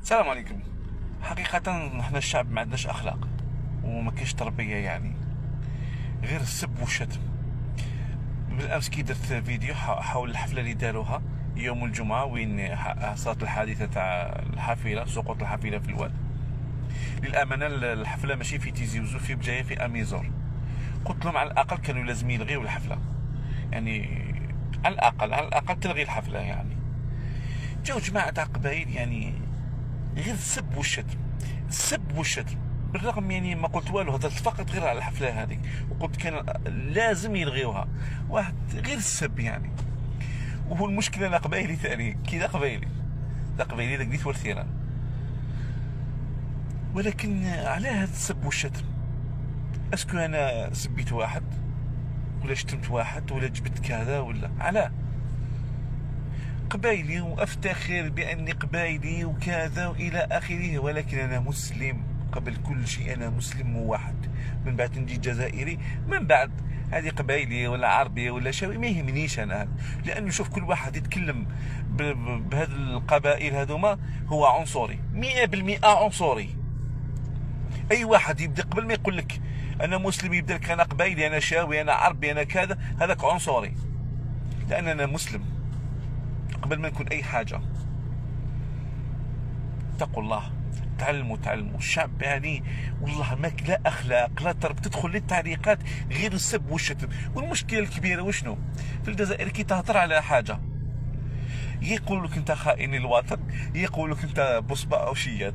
السلام عليكم. حقيقة نحن الشعب ما عندناش أخلاق وما كاينش تربية، يعني غير السب والشتم. بالأمس كي درت فيديو حول الحفلة اللي داروها يوم الجمعة، وين صارت الحادثة تاع الحافلة، سقوط الحافلة في الواد. للأمانة الحفلة ماشي في تيزي وزو، في بجاية في أميزور. قلت لهم على الأقل كانوا لازم يلغيو الحفلة، يعني على الأقل تلغي الحفلة. يعني جاو جماعة تاع قبايل، يعني غير السب والشتم، السب والشتم. بالرغم يعني ما قلت والو، هضرت فقط غير على الحفله هذيك، وقلت كان لازم يلغيوها. واحد غير السب يعني. وهو المشكله انا قبايلي ثاني، كي ذا قبايلي ذا قديت ورثيران. ولكن على هذا السب والشتم، اسكو انا سبيت واحد ولا شتمت واحد ولا جبت كذا ولا علاه؟ قبايلي وافتخر باني قبايلي وكذا والى اخره، ولكن انا مسلم قبل كل شيء. انا مسلم وواحد، من بعد نجي جزائري، من بعد هذه قبايلي ولا عربي ولا شوي ما يهمنيش انا هذا. لانه شوف، كل واحد يتكلم بهذه القبائل هذوما هو عنصري 100%، عنصري. اي واحد يبدا قبل ما يقول لك انا مسلم، يبدا لك انا قبايلي، انا شاوي، انا عربي، انا كذا، هذاك عنصري. لان انا مسلم قبل ما نكون اي حاجه. اتقوا الله، تعلموا الشعب يعني والله ماك لا اخلاق لا ترب. تدخل للتعليقات غير السب والشتم. والمشكله الكبيره وشنو؟ في الجزائر كي تهضر على حاجه يقول لك انت خائن الوطن، يقول لك انت بصبع وشيات.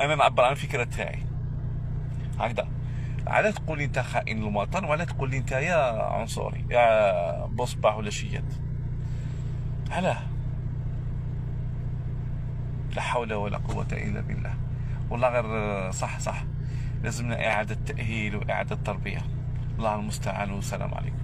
انا نعبر عن الفكره تاعي هكذا. على تقول لي انت خائن الوطن، ولا تقول لي انت يا عنصري يا بصبع ولا شيات؟ علاه؟ لا حول ولا قوة إلا بالله. والله غير صح لازمنا إعادة تأهيل وإعادة تربية. الله المستعان، والسلام عليكم.